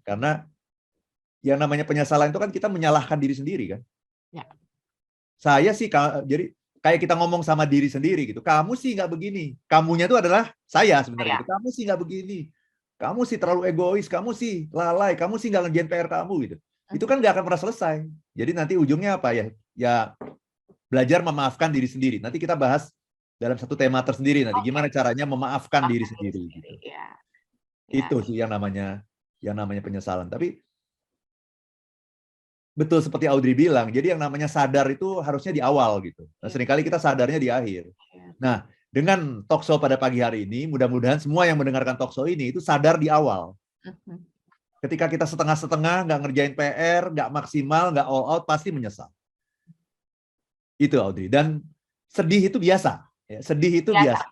Karena yang namanya penyesalan itu kan kita menyalahkan diri sendiri kan. Ya. Saya sih jadi kayak kita ngomong sama diri sendiri gitu. Kamu sih nggak begini. Kamunya itu adalah saya sebenarnya. Gitu. Kamu sih nggak begini. Kamu sih terlalu egois. Kamu sih lalai. Kamu sih nggak ngerjain PR kamu gitu. Itu kan nggak akan pernah selesai. Jadi nanti ujungnya apa ya? Ya belajar memaafkan diri sendiri. Nanti kita bahas dalam satu tema tersendiri nanti. Gimana caranya memaafkan diri sendiri. Gitu. Itu sih yang namanya penyesalan. Tapi betul seperti Audrey bilang, jadi yang namanya sadar itu harusnya di awal gitu. Nah, seringkali kita sadarnya di akhir. Nah, dengan talk show pada pagi hari ini, mudah-mudahan semua yang mendengarkan talk show ini itu sadar di awal. Ketika kita setengah-setengah, nggak ngerjain PR, nggak maksimal, nggak all out, pasti menyesal. Itu Audrey. Dan sedih itu biasa. Ya, sedih itu biasa.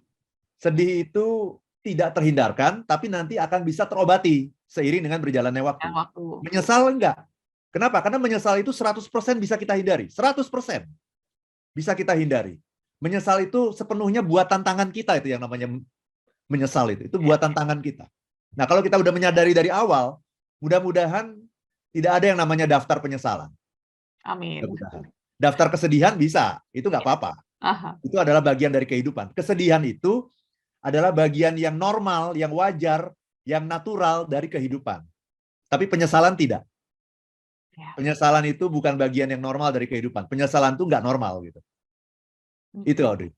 Sedih itu tidak terhindarkan, tapi nanti akan bisa terobati seiring dengan berjalannya waktu. Menyesal enggak? Kenapa? Karena menyesal itu 100% bisa kita hindari. 100% bisa kita hindari. Menyesal itu sepenuhnya buatan tangan kita, itu yang namanya menyesal itu. Itu buatan tangan kita. Nah, kalau kita udah menyadari dari awal, mudah-mudahan tidak ada yang namanya daftar penyesalan. Amin. Daftar kesedihan bisa, itu nggak apa-apa. Itu adalah bagian dari kehidupan. Kesedihan itu adalah bagian yang normal, yang wajar, yang natural dari kehidupan. Tapi penyesalan tidak. Penyesalan itu bukan bagian yang normal dari kehidupan. Penyesalan itu nggak normal gitu. Itu Audrey.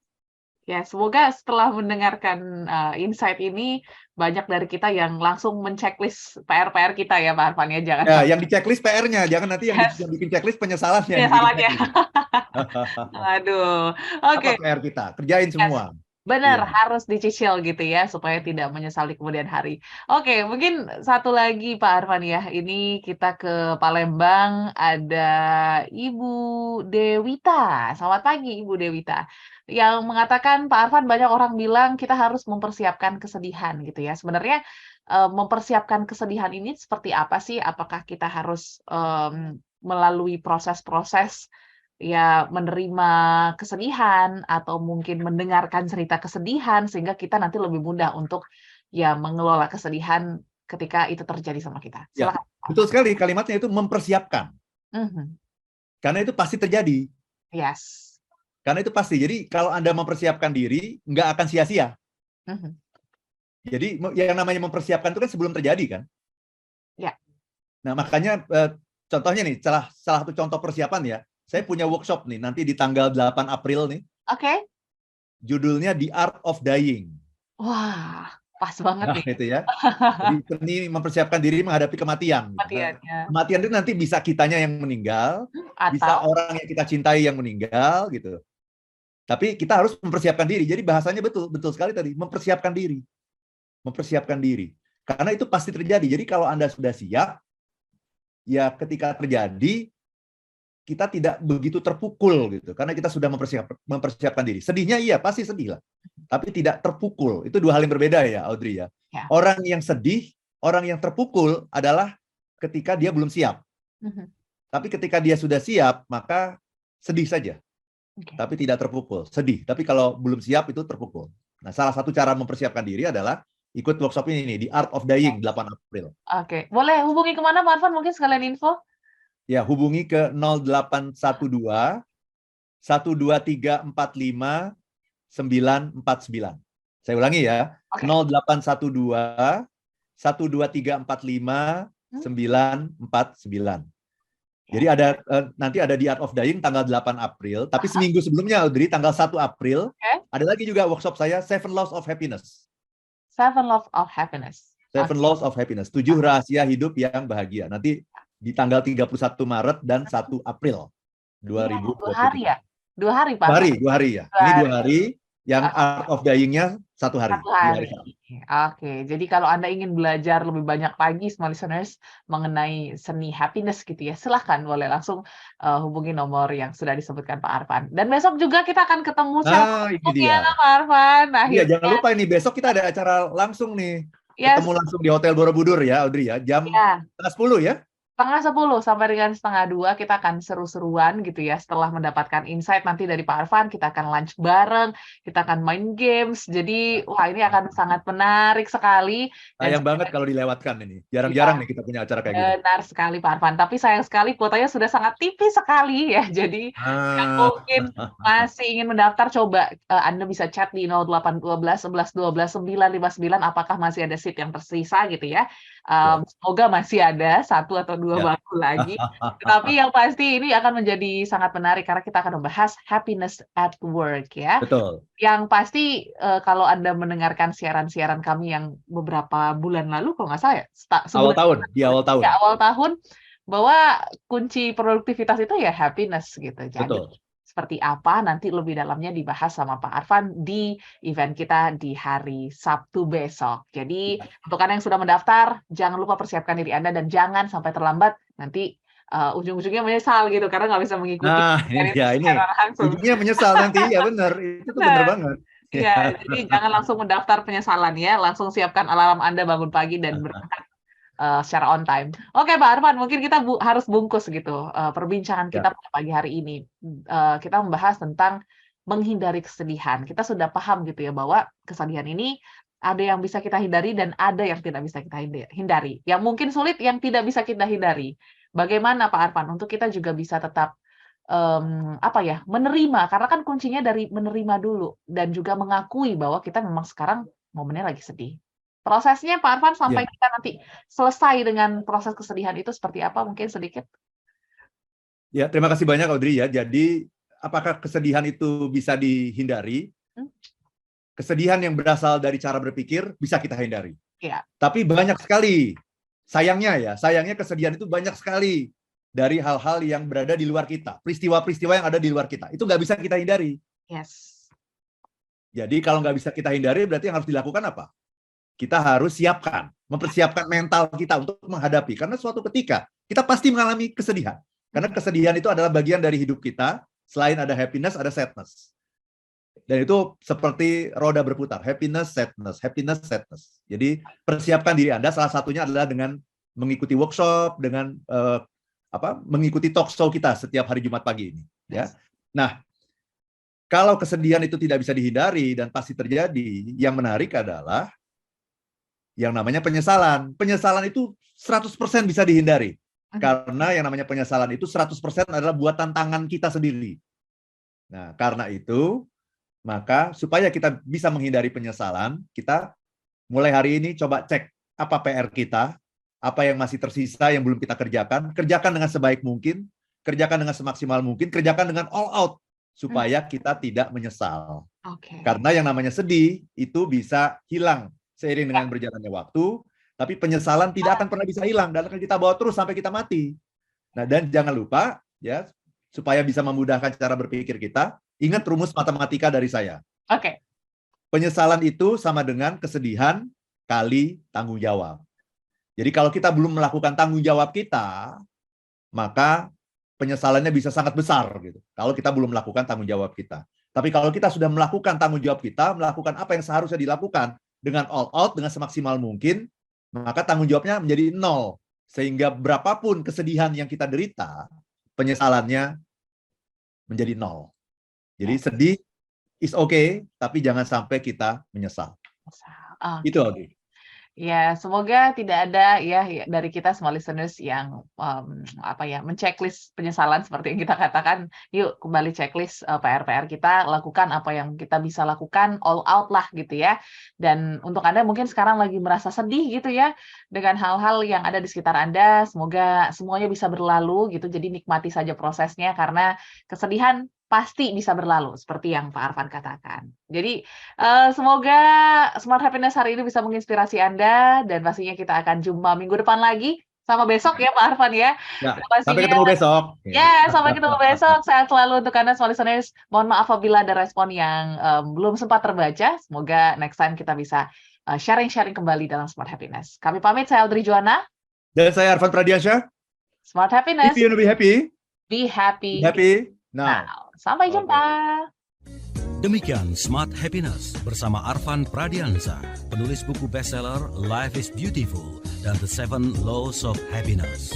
Ya, semoga setelah mendengarkan insight ini banyak dari kita yang langsung men-checklist PR-PR kita ya, Pak Arfan ya. Jangan yang di-checklist PR-nya, jangan nanti yang bikin checklist penyesalannya. Penyesalannya. Aduh. Oke. Apa PR kita? Kerjain semua. Benar, harus dicicil gitu ya, supaya tidak menyesal di kemudian hari. Oke, mungkin satu lagi Pak Arfan ya, ini kita ke Palembang, ada Ibu Dewita. Selamat pagi Ibu Dewita. Yang mengatakan, Pak Arfan, banyak orang bilang kita harus mempersiapkan kesedihan gitu ya. Sebenarnya mempersiapkan kesedihan ini seperti apa sih? Apakah kita harus melalui proses-proses ya menerima kesedihan atau mungkin mendengarkan cerita kesedihan sehingga kita nanti lebih mudah untuk ya mengelola kesedihan ketika itu terjadi sama kita. Ya, betul sekali kalimatnya itu mempersiapkan. Karena itu pasti terjadi. Yes. Karena itu pasti. Jadi kalau Anda mempersiapkan diri nggak akan sia-sia. Jadi yang namanya mempersiapkan itu kan sebelum terjadi kan. Ya. Nah makanya contohnya nih salah satu contoh persiapan ya. Saya punya workshop nih, nanti di tanggal 8 April nih. Oke. Judulnya The Art of Dying. Wah, pas banget nih. Itu ya. Jadi seni mempersiapkan diri menghadapi kematian. Kematian itu nanti bisa kitanya yang meninggal, bisa orang yang kita cintai yang meninggal gitu. Tapi kita harus mempersiapkan diri. Jadi bahasanya betul sekali tadi, mempersiapkan diri. Mempersiapkan diri. Karena itu pasti terjadi. Jadi kalau Anda sudah siap, ya ketika terjadi, kita tidak begitu terpukul gitu karena kita sudah mempersiapkan diri. Sedihnya iya pasti sedih lah, tapi tidak terpukul. Itu dua hal yang berbeda ya Audrey ya. Orang yang sedih, orang yang terpukul adalah ketika dia belum siap. Tapi ketika dia sudah siap maka sedih saja, tapi tidak terpukul. Sedih, tapi kalau belum siap itu terpukul. Nah salah satu cara mempersiapkan diri adalah ikut workshop ini nih, The Art of Dying 8 April. Oke, boleh hubungi kemana Pak Arfan? Mungkin sekalian info. Ya, hubungi ke 0812 12345 949. Saya ulangi ya, Oke. 0812 12345 949. Jadi ada nanti ada The Art of Dying tanggal 8 April, tapi seminggu sebelumnya Audrey tanggal 1 April ada lagi juga workshop saya 7 Laws of Happiness. 7 Laws of Happiness. 7 Laws of Happiness, 7 rahasia hidup yang bahagia. Nanti di tanggal 31 Maret dan 1 April 2023. 2 hari ya? 2 hari Pak? 2 hari ya. Ini 2 hari. Yang Art of Dying-nya 1 hari. 1 hari. Oke, jadi kalau Anda ingin belajar lebih banyak lagi, small listeners, mengenai seni happiness gitu ya, silahkan boleh langsung hubungi nomor yang sudah disebutkan Pak Arfan. Dan besok juga kita akan ketemu Nah, ini dia. ya Pak Arfan. Iya, jangan lupa ini besok kita ada acara langsung nih. Yes. Ketemu langsung di Hotel Borobudur ya, Audrey ya. Jam setengah 10 ya. Setengah 10 sampai dengan setengah 2 kita akan seru-seruan gitu ya. Setelah mendapatkan insight nanti dari Pak Arfan, kita akan lunch bareng, kita akan main games. Jadi, wah ini akan sangat menarik sekali. Sayang banget kalau dilewatkan ini. Jarang-jarang nih kita punya acara kayak gini. Benar sekali Pak Arfan. Tapi sayang sekali kuotanya sudah sangat tipis sekali ya. Jadi, yang mungkin masih ingin mendaftar, coba Anda bisa chat di 0812 11 12 959 apakah masih ada seat yang tersisa gitu ya. Semoga masih ada 1 atau 2 bangku lagi. Tetapi yang pasti ini akan menjadi sangat menarik karena kita akan membahas happiness at work ya. Betul. Yang pasti kalau Anda mendengarkan siaran-siaran kami yang beberapa bulan lalu kalau nggak salah ya, di awal tahun. Ya, awal tahun bahwa kunci produktivitas itu ya happiness gitu. Jadi Betul. seperti apa nanti lebih dalamnya dibahas sama Pak Arfan di event kita di hari Sabtu besok. Jadi untuk Anda yang sudah mendaftar, jangan lupa persiapkan diri Anda dan jangan sampai terlambat nanti ujung-ujungnya menyesal gitu karena nggak bisa mengikuti. Nah, ini ujungnya menyesal nanti ya benar. Itu tuh benar banget. Ya, jadi jangan langsung mendaftar penyesalan ya, langsung siapkan alarm Anda bangun pagi dan berangkat secara on time. Oke Pak Arfan, mungkin kita harus bungkus gitu perbincangan kita pada pagi hari ini. Kita membahas tentang menghindari kesedihan. Kita sudah paham gitu ya bahwa kesedihan ini ada yang bisa kita hindari dan ada yang tidak bisa kita hindari. Yang mungkin sulit, yang tidak bisa kita hindari. Bagaimana Pak Arfan untuk kita juga bisa tetap menerima, karena kan kuncinya dari menerima dulu dan juga mengakui bahwa kita memang sekarang momennya lagi sedih. Prosesnya Pak Arfan sampai kita nanti selesai dengan proses kesedihan itu seperti apa mungkin sedikit? Ya, terima kasih banyak Audrey ya. Jadi, apakah kesedihan itu bisa dihindari? Kesedihan yang berasal dari cara berpikir bisa kita hindari. Ya. Tapi banyak sekali, sayangnya kesedihan itu banyak sekali dari hal-hal yang berada di luar kita. Peristiwa-peristiwa yang ada di luar kita. Itu nggak bisa kita hindari. Yes. Jadi kalau nggak bisa kita hindari, berarti yang harus dilakukan apa? Kita harus mempersiapkan mental kita untuk menghadapi. Karena suatu ketika, kita pasti mengalami kesedihan. Karena kesedihan itu adalah bagian dari hidup kita. Selain ada happiness, ada sadness. Dan itu seperti roda berputar. Happiness, sadness, happiness, sadness. Jadi persiapkan diri Anda, salah satunya adalah dengan mengikuti workshop, dengan mengikuti talk show kita setiap hari Jumat pagi ini. Ya. Nah, kalau kesedihan itu tidak bisa dihindari dan pasti terjadi, yang menarik adalah yang namanya penyesalan. Penyesalan itu 100% bisa dihindari. Karena yang namanya penyesalan itu 100% adalah buatan tangan kita sendiri. Nah, karena itu, maka supaya kita bisa menghindari penyesalan, kita mulai hari ini coba cek apa PR kita, apa yang masih tersisa yang belum kita kerjakan dengan sebaik mungkin, kerjakan dengan semaksimal mungkin, kerjakan dengan all out, supaya kita tidak menyesal. Karena yang namanya sedih, itu bisa hilang seiring dengan berjalannya waktu, tapi penyesalan tidak akan pernah bisa hilang dan akan kita bawa terus sampai kita mati. Nah, dan jangan lupa ya, supaya bisa memudahkan cara berpikir kita, ingat rumus matematika dari saya. Penyesalan itu sama dengan kesedihan kali tanggung jawab. Jadi kalau kita belum melakukan tanggung jawab kita, maka penyesalannya bisa sangat besar gitu. Kalau kita belum melakukan tanggung jawab kita. Tapi kalau kita sudah melakukan tanggung jawab kita, melakukan apa yang seharusnya dilakukan dengan all out, dengan semaksimal mungkin, maka tanggung jawabnya menjadi 0. Sehingga berapapun kesedihan yang kita derita, penyesalannya menjadi 0. Jadi sedih is okay, tapi jangan sampai kita menyesal. Itu oke. Ya, semoga tidak ada ya dari kita semua listeners yang menceklis penyesalan seperti yang kita katakan. Yuk kembali checklist PR-PR kita, lakukan apa yang kita bisa lakukan, all out lah gitu ya. Dan untuk Anda mungkin sekarang lagi merasa sedih gitu ya dengan hal-hal yang ada di sekitar Anda, semoga semuanya bisa berlalu gitu. Jadi nikmati saja prosesnya karena kesedihan pasti bisa berlalu seperti yang Pak Arfan katakan. Jadi semoga Smart Happiness hari ini bisa menginspirasi Anda dan pastinya kita akan jumpa minggu depan lagi sama besok ya Pak Arfan ya. Ya, Pastinya, sampai ketemu besok. Ya, sampai ketemu besok. Sehat selalu untuk Anda semua listeners. Mohon maaf apabila ada respon yang belum sempat terbaca. Semoga next time kita bisa sharing-sharing kembali dalam Smart Happiness. Kami pamit, saya Audrey Juwana. Dan saya Arfan Pradiansyah. Smart Happiness. If you want to be happy, Be happy. now. Sampai jumpa. Demikian Smart Happiness bersama Arfan Pradiansyah, penulis buku bestseller Life is Beautiful dan The 7 Laws of Happiness.